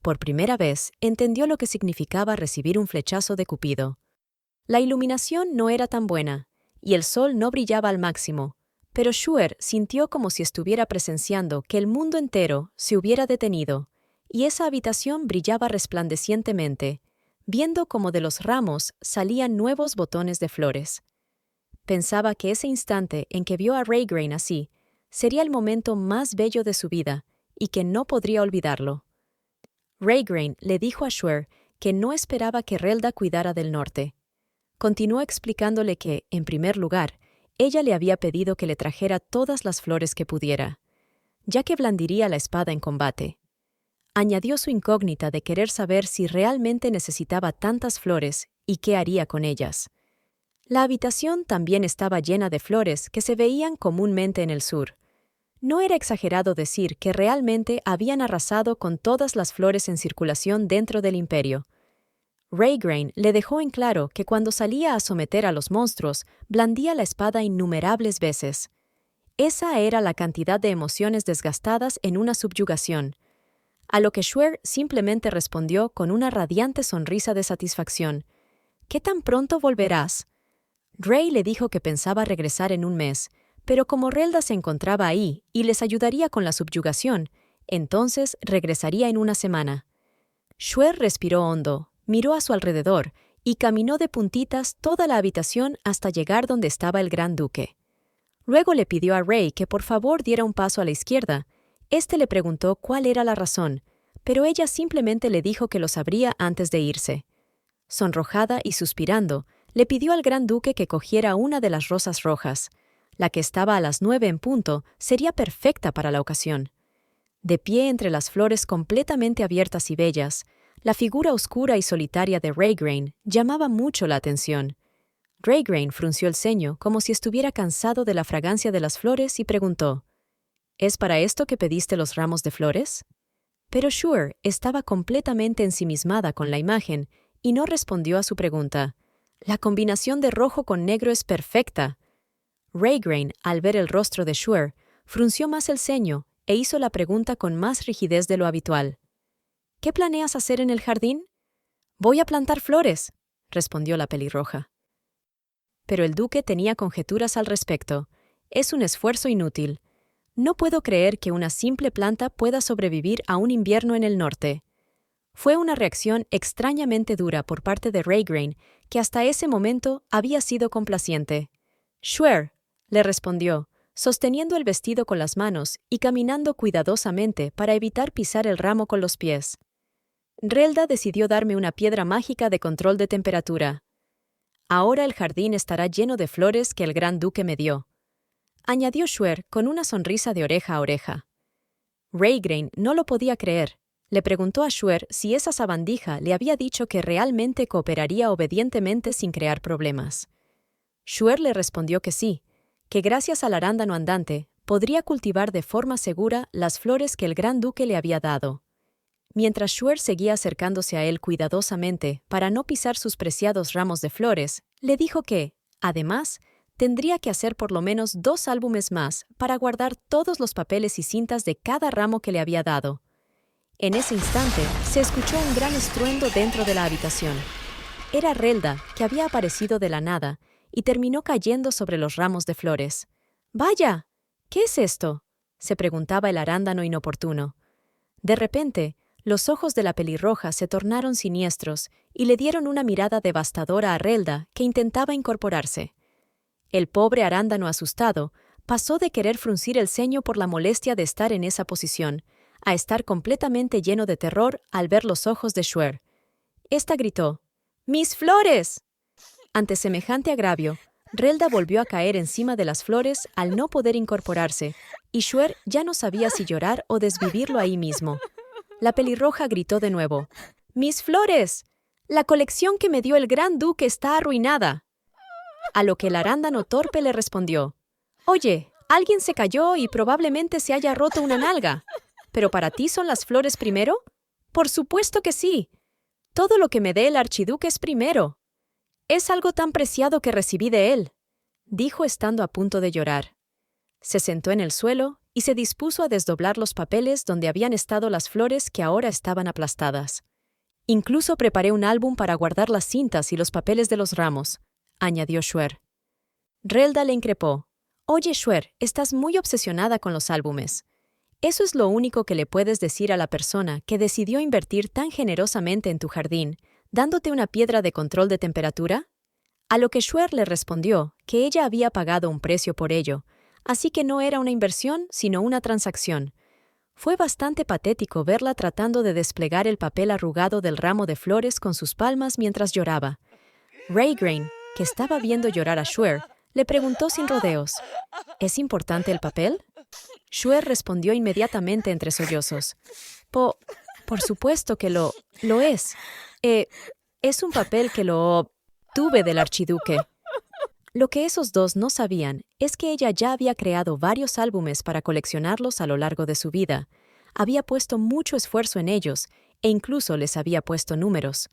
Por primera vez, entendió lo que significaba recibir un flechazo de Cupido. La iluminación no era tan buena, y el sol no brillaba al máximo, pero Schwer sintió como si estuviera presenciando que el mundo entero se hubiera detenido, y esa habitación brillaba resplandecientemente, viendo como de los ramos salían nuevos botones de flores. Pensaba que ese instante en que vio a Raygrain así sería el momento más bello de su vida y que no podría olvidarlo. Raygrain le dijo a Schwer que no esperaba que Relda cuidara del norte. Continuó explicándole que, en primer lugar, ella le había pedido que le trajera todas las flores que pudiera, ya que blandiría la espada en combate. Añadió su incógnita de querer saber si realmente necesitaba tantas flores y qué haría con ellas. La habitación también estaba llena de flores que se veían comúnmente en el sur. No era exagerado decir que realmente habían arrasado con todas las flores en circulación dentro del imperio. Raygrain le dejó en claro que cuando salía a someter a los monstruos, blandía la espada innumerables veces. Esa era la cantidad de emociones desgastadas en una subyugación. A lo que Schwer simplemente respondió con una radiante sonrisa de satisfacción. «¿Qué tan pronto volverás?» Ray le dijo que pensaba regresar en un mes, pero como Relda se encontraba ahí y les ayudaría con la subyugación, entonces regresaría en una semana. Schwer respiró hondo, miró a su alrededor y caminó de puntitas toda la habitación hasta llegar donde estaba el Gran Duque. Luego le pidió a Ray que por favor diera un paso a la izquierda. Este le preguntó cuál era la razón, pero ella simplemente le dijo que lo sabría antes de irse. Sonrojada y suspirando, le pidió al Gran Duque que cogiera una de las rosas rojas. La que estaba a las 9 en punto sería perfecta para la ocasión. De pie entre las flores completamente abiertas y bellas, la figura oscura y solitaria de Raygrain llamaba mucho la atención. Raygrain frunció el ceño como si estuviera cansado de la fragancia de las flores y preguntó: «¿Es para esto que pediste los ramos de flores?» Pero Schwer estaba completamente ensimismada con la imagen y no respondió a su pregunta. «La combinación de rojo con negro es perfecta». Raygrain, al ver el rostro de Schwer, frunció más el ceño e hizo la pregunta con más rigidez de lo habitual. «¿Qué planeas hacer en el jardín?» «Voy a plantar flores», respondió la pelirroja. pero el duque tenía conjeturas al respecto. Es un esfuerzo inútil. No puedo creer que una simple planta pueda sobrevivir a un invierno en el norte. Fue una reacción extrañamente dura por parte de Raygrain, que hasta ese momento había sido complaciente. «Sure», le respondió, sosteniendo el vestido con las manos y caminando cuidadosamente para evitar pisar el ramo con los pies. Relda decidió darme una piedra mágica de control de temperatura. Ahora el jardín estará lleno de flores que el gran duque me dio, añadió Shuer con una sonrisa de oreja a oreja. Raygrain no lo podía creer. Le preguntó a Shuer si esa sabandija le había dicho que realmente cooperaría obedientemente sin crear problemas. Shuer le respondió que sí, que gracias al arándano andante podría cultivar de forma segura las flores que el gran duque le había dado. Mientras Shuer seguía acercándose a él cuidadosamente para no pisar sus preciados ramos de flores, le dijo que, además, tendría que hacer por lo menos 2 álbumes más para guardar todos los papeles y cintas de cada ramo que le había dado. En ese instante, se escuchó un gran estruendo dentro de la habitación. Era Relda, que había aparecido de la nada y terminó cayendo sobre los ramos de flores. «¡Vaya! ¿Qué es esto?», se preguntaba el arándano inoportuno. De repente, los ojos de la pelirroja se tornaron siniestros y le dieron una mirada devastadora a Relda, que intentaba incorporarse. El pobre arándano asustado pasó de querer fruncir el ceño por la molestia de estar en esa posición a estar completamente lleno de terror al ver los ojos de Shuer. Esta gritó: «¡Mis flores!». Ante semejante agravio, Relda volvió a caer encima de las flores al no poder incorporarse, y Shuer ya no sabía si llorar o desvivirlo ahí mismo. La pelirroja gritó de nuevo: «¡Mis flores! La colección que me dio el gran duque está arruinada». A lo que el arándano torpe le respondió: «Oye, alguien se cayó y probablemente se haya roto una nalga. ¿Pero para ti son las flores primero? Por supuesto que sí. Todo lo que me dé el archiduque es primero. Es algo tan preciado que recibí de él», dijo estando a punto de llorar. Se sentó en el suelo y se dispuso a desdoblar los papeles donde habían estado las flores que ahora estaban aplastadas. «Incluso preparé un álbum para guardar las cintas y los papeles de los ramos», añadió Shuer. Relda le increpó: «Oye, Shuer, estás muy obsesionada con los álbumes. ¿Eso es lo único que le puedes decir a la persona que decidió invertir tan generosamente en tu jardín, dándote una piedra de control de temperatura?» A lo que Shuer le respondió que ella había pagado un precio por ello, así que no era una inversión, sino una transacción. Fue bastante patético verla tratando de desplegar el papel arrugado del ramo de flores con sus palmas mientras lloraba. Raygrain, que estaba viendo llorar a Shuer, le preguntó sin rodeos: «¿Es importante el papel?». Shuer respondió inmediatamente entre sollozos: «Por supuesto que lo es. Es un papel que lo tuve del archiduque». Lo que esos dos no sabían es que ella ya había creado varios álbumes para coleccionarlos a lo largo de su vida. Había puesto mucho esfuerzo en ellos e incluso les había puesto números.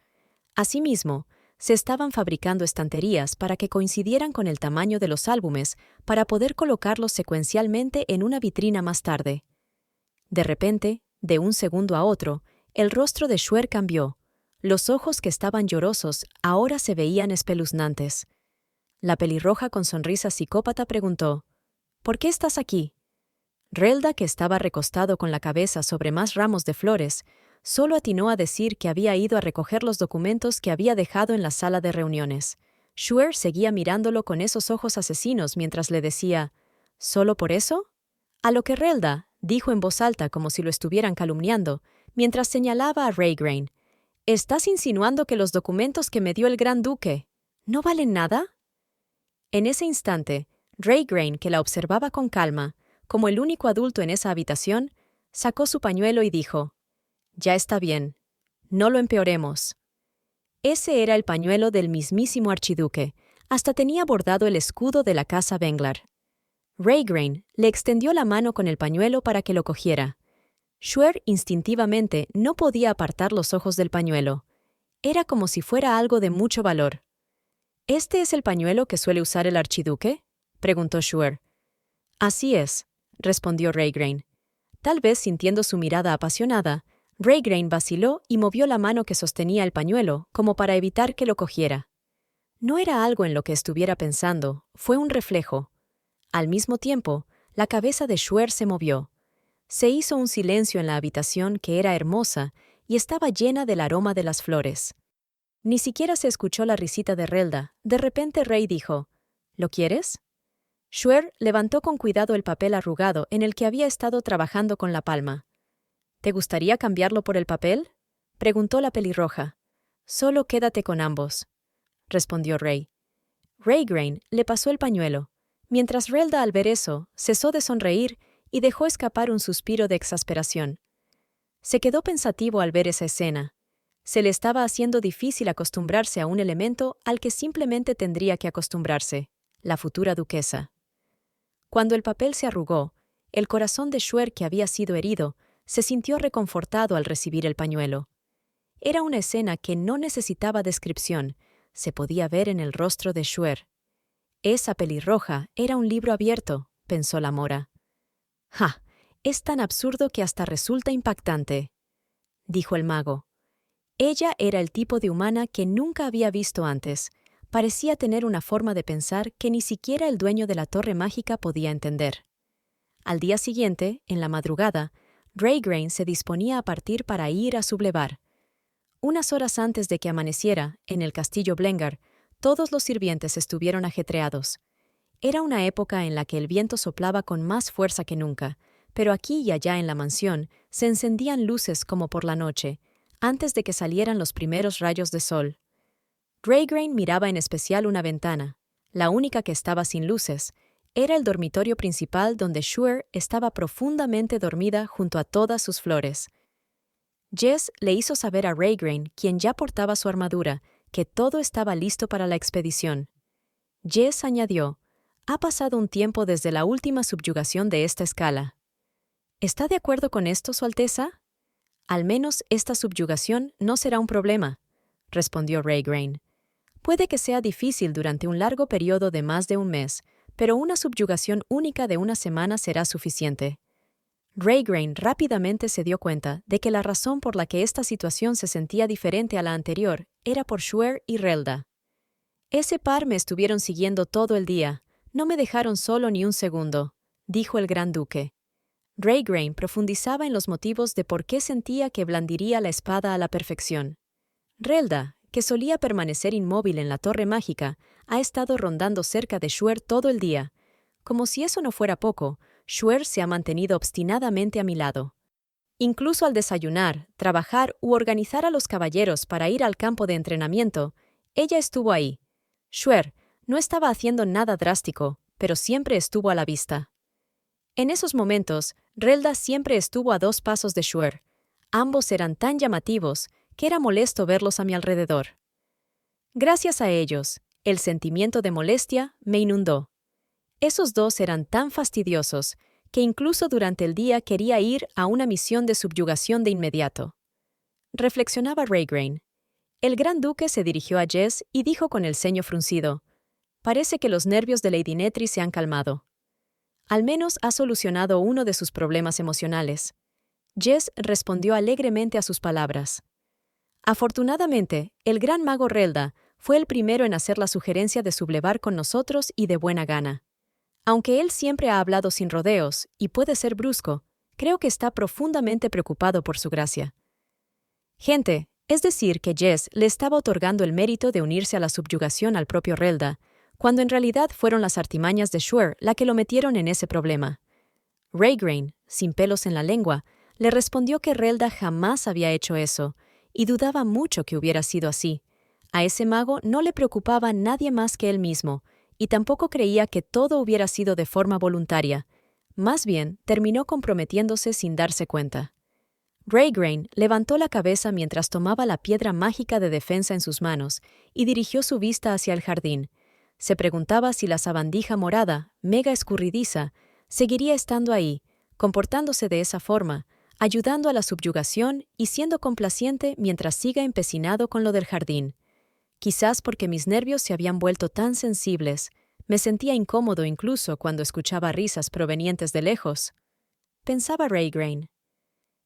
Asimismo, se estaban fabricando estanterías para que coincidieran con el tamaño de los álbumes para poder colocarlos secuencialmente en una vitrina más tarde. De repente, de un segundo a otro, el rostro de Shuer cambió. Los ojos que estaban llorosos ahora se veían espeluznantes. La pelirroja con sonrisa psicópata preguntó: «¿Por qué estás aquí?». Relda, que estaba recostado con la cabeza sobre más ramos de flores, solo atinó a decir que había ido a recoger los documentos que había dejado en la sala de reuniones. Shuer seguía mirándolo con esos ojos asesinos mientras le decía: «¿Solo por eso?». A lo que Relda dijo en voz alta como si lo estuvieran calumniando, mientras señalaba a Raygrain: «¿Estás insinuando que los documentos que me dio el gran duque no valen nada?». En ese instante, Raygrain, que la observaba con calma, como el único adulto en esa habitación, sacó su pañuelo y dijo: «Ya está bien. No lo empeoremos». Ese era el pañuelo del mismísimo archiduque. Hasta tenía bordado el escudo de la casa Wenglar. Raygrain le extendió la mano con el pañuelo para que lo cogiera. Shuer instintivamente no podía apartar los ojos del pañuelo. Era como si fuera algo de mucho valor. «¿Este es el pañuelo que suele usar el archiduque?», preguntó Shuer. «Así es», respondió Raygrain. Tal vez sintiendo su mirada apasionada, Raygrain vaciló y movió la mano que sostenía el pañuelo como para evitar que lo cogiera. No era algo en lo que estuviera pensando, fue un reflejo. Al mismo tiempo, la cabeza de Shuer se movió. Se hizo un silencio en la habitación que era hermosa y estaba llena del aroma de las flores. Ni siquiera se escuchó la risita de Relda. De repente Rey dijo, ¿Lo quieres? Shuer levantó con cuidado el papel arrugado en el que había estado trabajando con la palma. ¿Te gustaría cambiarlo por el papel? Preguntó la pelirroja. Solo quédate con ambos, respondió Rey. Raygrain le pasó el pañuelo. Mientras Relda, al ver eso, cesó de sonreír y dejó escapar un suspiro de exasperación. Se quedó pensativo al ver esa escena. Se le estaba haciendo difícil acostumbrarse a un elemento al que simplemente tendría que acostumbrarse, la futura duquesa. Cuando el papel se arrugó, el corazón de Shuer, que había sido herido, se sintió reconfortado al recibir el pañuelo. Era una escena que no necesitaba descripción, se podía ver en el rostro de Shuer. Esa pelirroja era un libro abierto, pensó la mora. ¡Ja! Es tan absurdo que hasta resulta impactante, dijo el mago. Ella era el tipo de humana que nunca había visto antes. Parecía tener una forma de pensar que ni siquiera el dueño de la torre mágica podía entender. Al día siguiente, en la madrugada, Raygrain se disponía a partir para ir a sublevar. Unas horas antes de que amaneciera, en el castillo Blengar, todos los sirvientes estuvieron ajetreados. Era una época en la que el viento soplaba con más fuerza que nunca, pero aquí y allá en la mansión se encendían luces como por la noche, antes de que salieran los primeros rayos de sol. Raygrain miraba en especial una ventana, la única que estaba sin luces. Era el dormitorio principal donde Shuer estaba profundamente dormida junto a todas sus flores. Jess le hizo saber a Raygrain, quien ya portaba su armadura, que todo estaba listo para la expedición. Jess añadió, «Ha pasado un tiempo desde la última subyugación de esta escala. ¿Está de acuerdo con esto, Su Alteza?» «Al menos esta subyugación no será un problema», respondió Raygrain. «Puede que sea difícil durante un largo periodo de más de un mes, pero una subyugación única de una semana será suficiente». Raygrain rápidamente se dio cuenta de que la razón por la que esta situación se sentía diferente a la anterior era por Shuer y Relda. «Ese par me estuvieron siguiendo todo el día. No me dejaron solo ni un segundo», dijo el gran duque. Raygrain profundizaba en los motivos de por qué sentía que blandiría la espada a la perfección. Relda, que solía permanecer inmóvil en la torre mágica, ha estado rondando cerca de Shuer todo el día. Como si eso no fuera poco, Shuer se ha mantenido obstinadamente a mi lado. Incluso al desayunar, trabajar u organizar a los caballeros para ir al campo de entrenamiento, ella estuvo ahí. Shuer no estaba haciendo nada drástico, pero siempre estuvo a la vista. En esos momentos, Relda siempre estuvo a 2 pasos de Shuer. Ambos eran tan llamativos que era molesto verlos a mi alrededor. Gracias a ellos, el sentimiento de molestia me inundó. Esos dos eran tan fastidiosos que incluso durante el día quería ir a una misión de subyugación de inmediato. Reflexionaba Raygrain. El gran duque se dirigió a Jess y dijo con el ceño fruncido, «Parece que los nervios de Lady Netri se han calmado. Al menos ha solucionado uno de sus problemas emocionales». Jess respondió alegremente a sus palabras. Afortunadamente, el gran mago Relda fue el primero en hacer la sugerencia de sublevar con nosotros y de buena gana. Aunque él siempre ha hablado sin rodeos y puede ser brusco, creo que está profundamente preocupado por su gracia. Gente, es decir, que Jess le estaba otorgando el mérito de unirse a la subyugación al propio Relda, cuando en realidad fueron las artimañas de Shuer la que lo metieron en ese problema. Raygrain, sin pelos en la lengua, le respondió que Relda jamás había hecho eso, y dudaba mucho que hubiera sido así. A ese mago no le preocupaba nadie más que él mismo, y tampoco creía que todo hubiera sido de forma voluntaria. Más bien, terminó comprometiéndose sin darse cuenta. Raygrain levantó la cabeza mientras tomaba la piedra mágica de defensa en sus manos y dirigió su vista hacia el jardín. Se preguntaba si la sabandija morada, mega escurridiza, seguiría estando ahí, comportándose de esa forma, ayudando a la subyugación y siendo complaciente mientras siga empecinado con lo del jardín. Quizás porque mis nervios se habían vuelto tan sensibles, me sentía incómodo incluso cuando escuchaba risas provenientes de lejos. Pensaba Raygrain.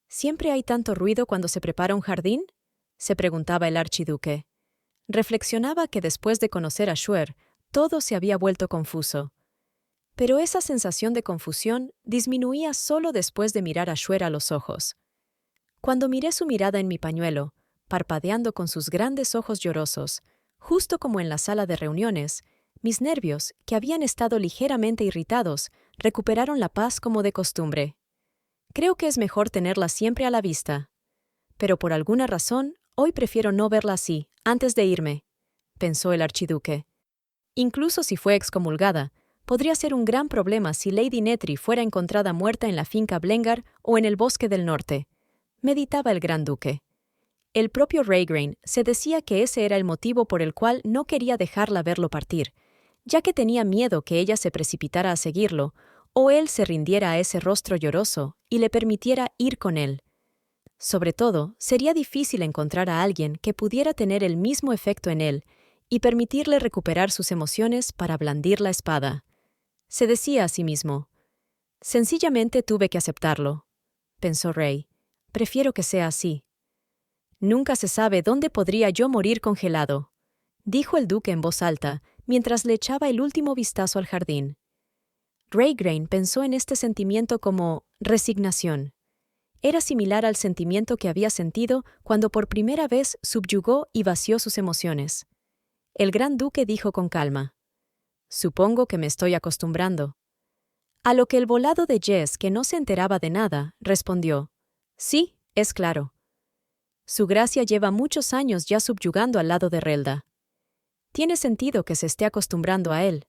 ¿Siempre hay tanto ruido cuando se prepara un jardín?, se preguntaba el archiduque. Reflexionaba que después de conocer a Shuer, todo se había vuelto confuso. Pero esa sensación de confusión disminuía solo después de mirar a Shuer a los ojos. Cuando miré su mirada en mi pañuelo, parpadeando con sus grandes ojos llorosos, justo como en la sala de reuniones, mis nervios, que habían estado ligeramente irritados, recuperaron la paz como de costumbre. Creo que es mejor tenerla siempre a la vista. Pero por alguna razón, hoy prefiero no verla así, antes de irme, pensó el archiduque. Incluso si fue excomulgada, podría ser un gran problema si Lady Netri fuera encontrada muerta en la finca Blengar o en el bosque del norte, meditaba el gran duque. El propio Raygrain se decía que ese era el motivo por el cual no quería dejarla verlo partir, ya que tenía miedo que ella se precipitara a seguirlo, o él se rindiera a ese rostro lloroso y le permitiera ir con él. Sobre todo, sería difícil encontrar a alguien que pudiera tener el mismo efecto en él y permitirle recuperar sus emociones para blandir la espada. Se decía a sí mismo, «Sencillamente tuve que aceptarlo», pensó Ray. «Prefiero que sea así». «Nunca se sabe dónde podría yo morir congelado», dijo el duque en voz alta, mientras le echaba el último vistazo al jardín. Raygrain pensó en este sentimiento como resignación. Era similar al sentimiento que había sentido cuando por primera vez subyugó y vació sus emociones. El gran duque dijo con calma, «Supongo que me estoy acostumbrando». A lo que el volado de Jess, que no se enteraba de nada, respondió, «Sí, es claro». Su gracia lleva muchos años ya subyugando al lado de Relda. Tiene sentido que se esté acostumbrando a él.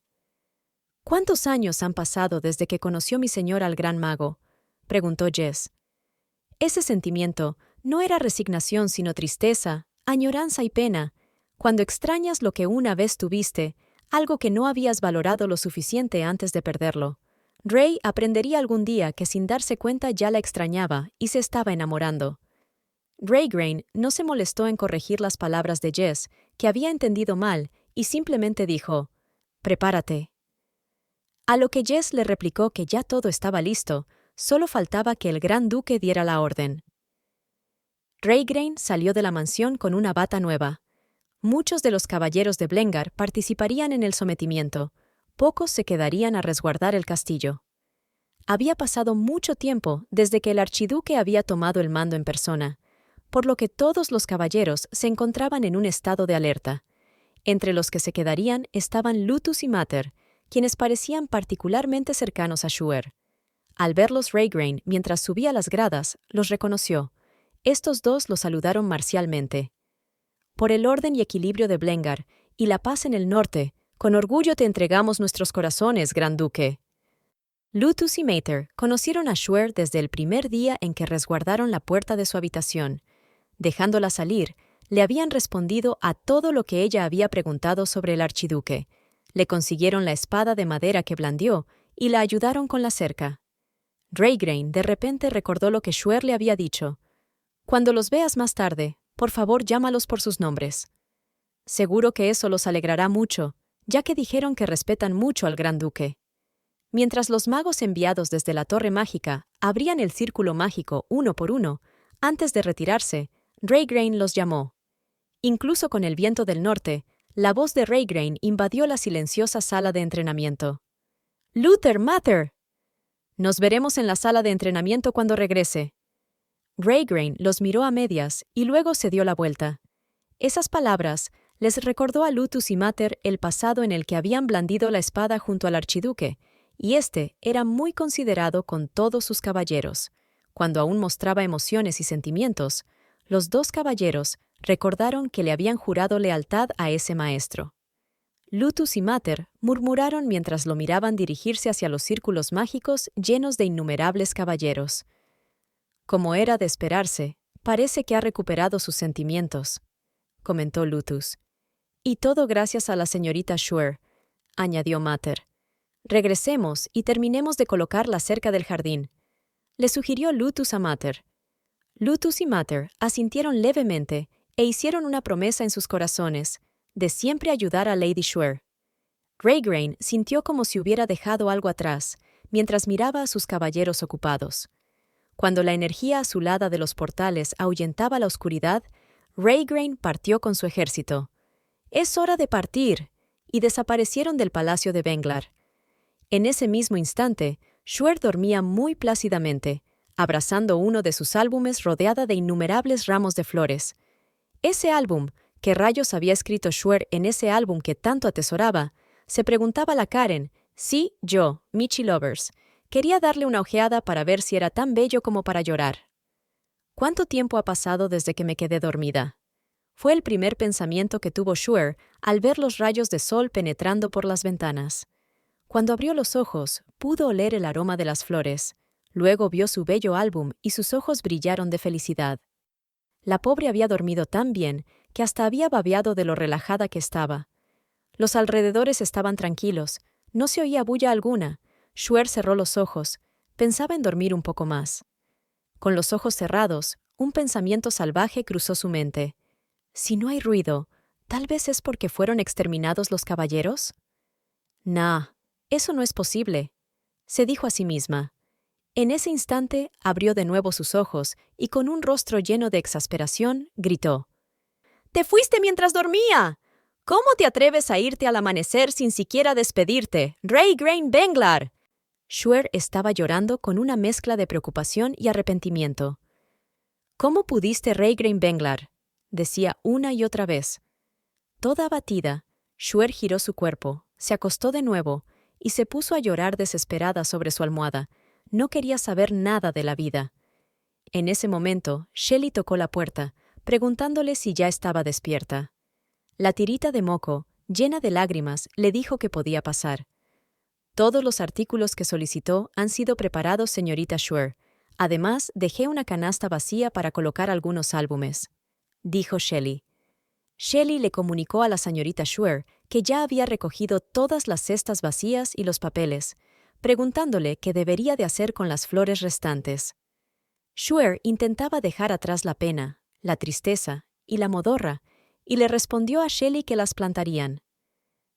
¿Cuántos años han pasado desde que conoció mi señor al gran mago?, preguntó Jess. Ese sentimiento no era resignación sino tristeza, añoranza y pena, cuando extrañas lo que una vez tuviste, algo que no habías valorado lo suficiente antes de perderlo. Ray aprendería algún día que sin darse cuenta ya la extrañaba y se estaba enamorando. Raygrain no se molestó en corregir las palabras de Jess, que había entendido mal, y simplemente dijo, «Prepárate». A lo que Jess le replicó que ya todo estaba listo, solo faltaba que el gran duque diera la orden. Raygrain salió de la mansión con una bata nueva. Muchos de los caballeros de Blengar participarían en el sometimiento, pocos se quedarían a resguardar el castillo. Había pasado mucho tiempo desde que el archiduque había tomado el mando en persona, por lo que todos los caballeros se encontraban en un estado de alerta. Entre los que se quedarían estaban Lutus y Mater, quienes parecían particularmente cercanos a Shuer. Al verlos Raygrain mientras subía las gradas, los reconoció. Estos dos lo saludaron marcialmente. «Por el orden y equilibrio de Blengar y la paz en el norte, con orgullo te entregamos nuestros corazones, gran duque». Lutus y Mater conocieron a Shuer desde el primer día en que resguardaron la puerta de su habitación. Dejándola salir, le habían respondido a todo lo que ella había preguntado sobre el archiduque. Le consiguieron la espada de madera que blandió y la ayudaron con la cerca. Raygrain de repente recordó lo que Shuer le había dicho. «Cuando los veas más tarde, por favor llámalos por sus nombres». Seguro que eso los alegrará mucho, ya que dijeron que respetan mucho al gran duque. Mientras los magos enviados desde la Torre Mágica abrían el círculo mágico uno por uno, antes de retirarse, Raygrain los llamó. Incluso con el viento del norte, la voz de Raygrain invadió la silenciosa sala de entrenamiento. «Luther, Mater. Nos veremos en la sala de entrenamiento cuando regrese». Raygrain los miró a medias y luego se dio la vuelta. Esas palabras les recordó a Lutus y Mater el pasado en el que habían blandido la espada junto al archiduque, y éste era muy considerado con todos sus caballeros. Cuando aún mostraba emociones y sentimientos, los dos caballeros recordaron que le habían jurado lealtad a ese maestro. Lutus y Mater murmuraron mientras lo miraban dirigirse hacia los círculos mágicos llenos de innumerables caballeros. «Como era de esperarse, parece que ha recuperado sus sentimientos», comentó Lutus. «Y todo gracias a la señorita Shuer», añadió Mater. «Regresemos y terminemos de colocar la cerca del jardín», le sugirió Lutus a Mater. Lutus y Mater asintieron levemente e hicieron una promesa en sus corazones, de siempre ayudar a Lady Shuer. Raygrain sintió como si hubiera dejado algo atrás, mientras miraba a sus caballeros ocupados. Cuando la energía azulada de los portales ahuyentaba la oscuridad, Raygrain partió con su ejército. «Es hora de partir», y desaparecieron del palacio de Benglar. En ese mismo instante, Shuer dormía muy plácidamente, abrazando uno de sus álbumes rodeada de innumerables ramos de flores. Ese álbum, ¿qué rayos había escrito Shuer en ese álbum que tanto atesoraba? Se preguntaba la Karen. Sí, yo, Michi Lovers. Quería darle una ojeada para ver si era tan bello como para llorar. ¿Cuánto tiempo ha pasado desde que me quedé dormida? Fue el primer pensamiento que tuvo Shuer al ver los rayos de sol penetrando por las ventanas. Cuando abrió los ojos, pudo oler el aroma de las flores. Luego vio su bello álbum y sus ojos brillaron de felicidad. La pobre había dormido tan bien que hasta había babeado de lo relajada que estaba. Los alrededores estaban tranquilos, no se oía bulla alguna. Shuer cerró los ojos, pensaba en dormir un poco más. Con los ojos cerrados, un pensamiento salvaje cruzó su mente. Si no hay ruido, ¿tal vez es porque fueron exterminados los caballeros? Nah, eso no es posible, se dijo a sí misma. En ese instante abrió de nuevo sus ojos y con un rostro lleno de exasperación, gritó. ¡Te fuiste mientras dormía! ¿Cómo te atreves a irte al amanecer sin siquiera despedirte, Raygrain Benglar? Shuer estaba llorando con una mezcla de preocupación y arrepentimiento. ¿Cómo pudiste, Raygrain Benglar? Decía una y otra vez. Toda abatida, Shuer giró su cuerpo, se acostó de nuevo y se puso a llorar desesperada sobre su almohada. No quería saber nada de la vida. En ese momento, Shelly tocó la puerta, preguntándole si ya estaba despierta. La tirita de moco, llena de lágrimas, le dijo que podía pasar. Todos los artículos que solicitó han sido preparados, señorita Shuer. Además, dejé una canasta vacía para colocar algunos álbumes, dijo Shelly. Shelly le comunicó a la señorita Shuer que ya había recogido todas las cestas vacías y los papeles, preguntándole qué debería de hacer con las flores restantes. Shuer intentaba dejar atrás la pena, la tristeza y la modorra, y le respondió a Shelly que las plantarían.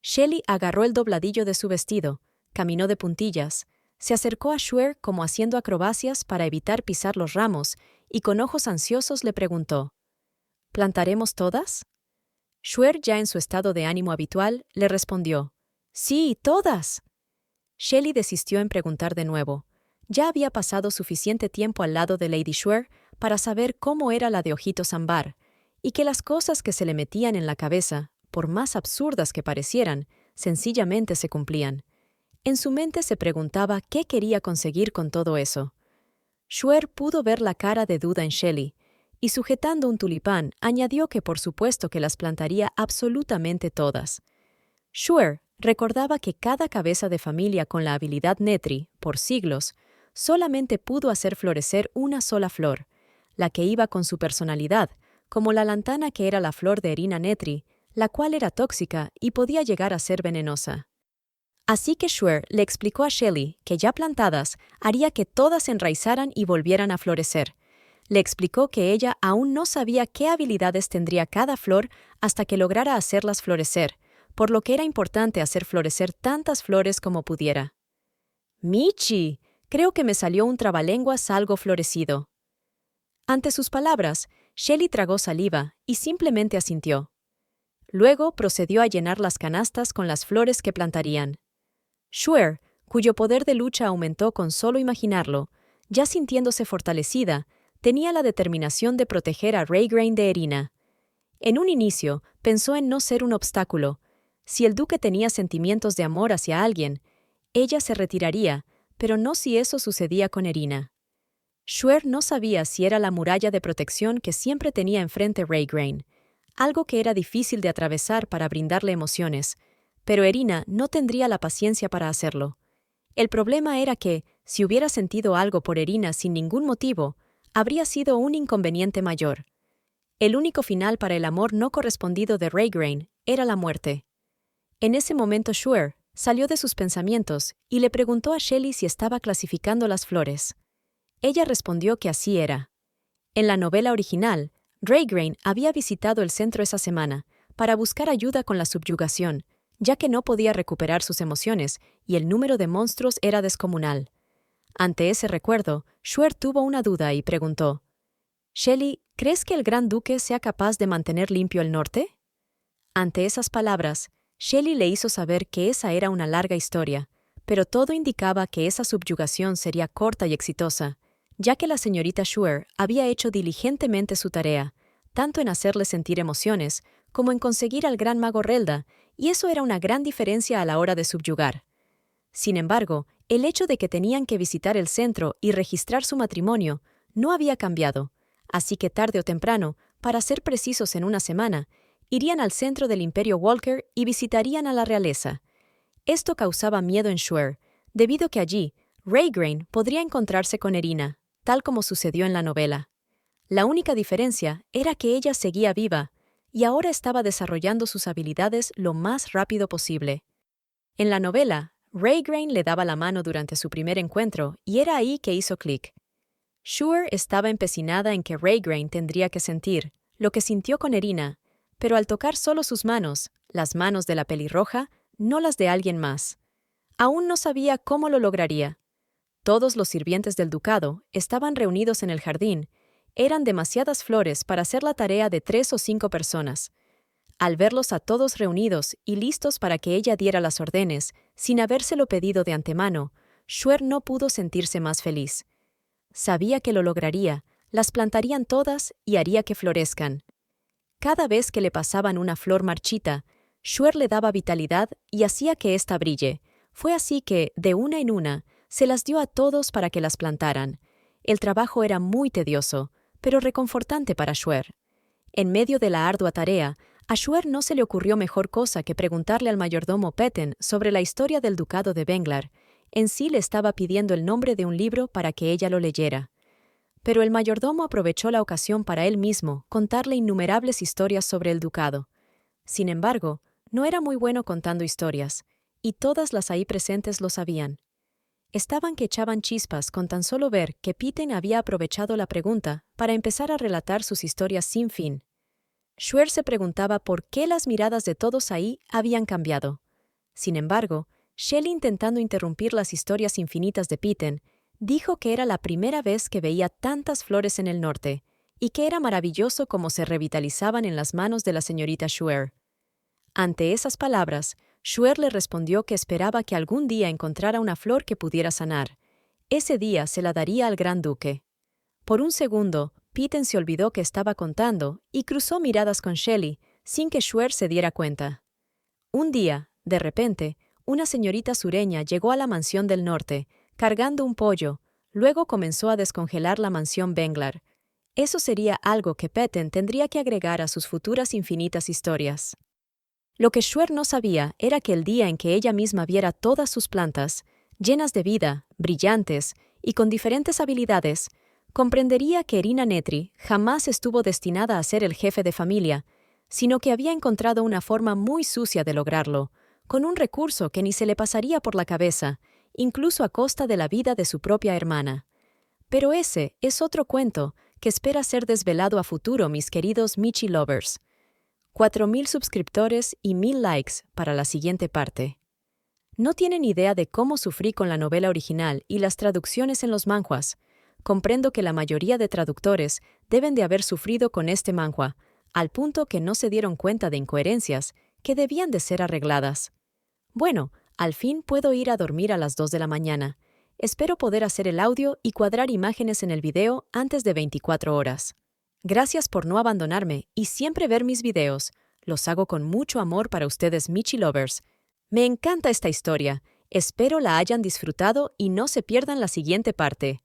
Shelly agarró el dobladillo de su vestido, caminó de puntillas, se acercó a Shuer como haciendo acrobacias para evitar pisar los ramos y con ojos ansiosos le preguntó, ¿plantaremos todas? Shuer, ya en su estado de ánimo habitual, le respondió, ¡sí, todas! Shelly desistió en preguntar de nuevo. Ya había pasado suficiente tiempo al lado de Lady Shuer para saber cómo era la de ojitos ámbar, y que las cosas que se le metían en la cabeza, por más absurdas que parecieran, sencillamente se cumplían. En su mente se preguntaba qué quería conseguir con todo eso. Shuer pudo ver la cara de duda en Shelly, y sujetando un tulipán, añadió que por supuesto que las plantaría absolutamente todas. Shuer recordaba que cada cabeza de familia con la habilidad Netri, por siglos, solamente pudo hacer florecer una sola flor, la que iba con su personalidad, como la lantana que era la flor de Erina Netri, la cual era tóxica y podía llegar a ser venenosa. Así que Shuer le explicó a Shelly que ya plantadas haría que todas se enraizaran y volvieran a florecer. Le explicó que ella aún no sabía qué habilidades tendría cada flor hasta que lograra hacerlas florecer, por lo que era importante hacer florecer tantas flores como pudiera. «Michi, creo que me salió un trabalenguas algo florecido». Ante sus palabras, Shelly tragó saliva y simplemente asintió. Luego procedió a llenar las canastas con las flores que plantarían. Shuer, cuyo poder de lucha aumentó con solo imaginarlo, ya sintiéndose fortalecida, tenía la determinación de proteger a Raygrain de Erina. En un inicio, pensó en no ser un obstáculo. Si el duque tenía sentimientos de amor hacia alguien, ella se retiraría, pero no si eso sucedía con Erina. Shuer no sabía si era la muralla de protección que siempre tenía enfrente Raygrain, algo que era difícil de atravesar para brindarle emociones, pero Erina no tendría la paciencia para hacerlo. El problema era que, si hubiera sentido algo por Erina sin ningún motivo, habría sido un inconveniente mayor. El único final para el amor no correspondido de Raygrain era la muerte. En ese momento Shuer salió de sus pensamientos y le preguntó a Shelly si estaba clasificando las flores. Ella respondió que así era. En la novela original, Raygrain había visitado el centro esa semana para buscar ayuda con la subyugación, ya que no podía recuperar sus emociones y el número de monstruos era descomunal. Ante ese recuerdo, Shuer tuvo una duda y preguntó, «Shelly, ¿crees que el Gran Duque sea capaz de mantener limpio el norte?» Ante esas palabras, Shelley le hizo saber que esa era una larga historia, pero todo indicaba que esa subyugación sería corta y exitosa, ya que la señorita Shuer había hecho diligentemente su tarea, tanto en hacerle sentir emociones como en conseguir al gran mago Relda, y eso era una gran diferencia a la hora de subyugar. Sin embargo, el hecho de que tenían que visitar el centro y registrar su matrimonio no había cambiado, así que tarde o temprano, para ser precisos en una semana, irían al centro del Imperio Walker y visitarían a la realeza. Esto causaba miedo en Shuer, debido a que allí, Raygrain podría encontrarse con Irina, tal como sucedió en la novela. La única diferencia era que ella seguía viva, y ahora estaba desarrollando sus habilidades lo más rápido posible. En la novela, Raygrain le daba la mano durante su primer encuentro, y era ahí que hizo clic. Shuer estaba empecinada en que Raygrain tendría que sentir lo que sintió con Irina, pero al tocar solo sus manos, las manos de la pelirroja, no las de alguien más. Aún no sabía cómo lo lograría. Todos los sirvientes del ducado estaban reunidos en el jardín. Eran demasiadas flores para hacer la tarea de 3 o 5 personas. Al verlos a todos reunidos y listos para que ella diera las órdenes, sin habérselo pedido de antemano, Shuer no pudo sentirse más feliz. Sabía que lo lograría, las plantarían todas y haría que florezcan. Cada vez que le pasaban una flor marchita, Shuer le daba vitalidad y hacía que ésta brille. Fue así que, de una en una, se las dio a todos para que las plantaran. El trabajo era muy tedioso, pero reconfortante para Shuer. En medio de la ardua tarea, a Shuer no se le ocurrió mejor cosa que preguntarle al mayordomo Peten sobre la historia del ducado de Benglar. En sí le estaba pidiendo el nombre de un libro para que ella lo leyera. Pero el mayordomo aprovechó la ocasión para él mismo contarle innumerables historias sobre el ducado. Sin embargo, no era muy bueno contando historias, y todas las ahí presentes lo sabían. Estaban que echaban chispas con tan solo ver que Piten había aprovechado la pregunta para empezar a relatar sus historias sin fin. Shuer se preguntaba por qué las miradas de todos ahí habían cambiado. Sin embargo, Shelley, intentando interrumpir las historias infinitas de Piten, dijo que era la primera vez que veía tantas flores en el norte, y que era maravilloso cómo se revitalizaban en las manos de la señorita Shuer. Ante esas palabras, Shuer le respondió que esperaba que algún día encontrara una flor que pudiera sanar. Ese día se la daría al gran duque. Por un segundo, Piten se olvidó que estaba contando y cruzó miradas con Shelley, sin que Shuer se diera cuenta. Un día, de repente, una señorita sureña llegó a la mansión del norte, cargando un pollo. Luego comenzó a descongelar la mansión Benglar. Eso sería algo que Peten tendría que agregar a sus futuras infinitas historias. Lo que Shuer no sabía era que el día en que ella misma viera todas sus plantas, llenas de vida, brillantes y con diferentes habilidades, comprendería que Irina Netri jamás estuvo destinada a ser el jefe de familia, sino que había encontrado una forma muy sucia de lograrlo, con un recurso que ni se le pasaría por la cabeza, incluso a costa de la vida de su propia hermana. Pero ese es otro cuento que espera ser desvelado a futuro, mis queridos Michi Lovers. 4,000 suscriptores y 1,000 likes para la siguiente parte. No tienen idea de cómo sufrí con la novela original y las traducciones en los manhwas. Comprendo que la mayoría de traductores deben de haber sufrido con este manhwa, al punto que no se dieron cuenta de incoherencias que debían de ser arregladas. Bueno, al fin puedo ir a dormir a las 2 de la mañana. Espero poder hacer el audio y cuadrar imágenes en el video antes de 24 horas. Gracias por no abandonarme y siempre ver mis videos. Los hago con mucho amor para ustedes, Michi Lovers. Me encanta esta historia. Espero la hayan disfrutado y no se pierdan la siguiente parte.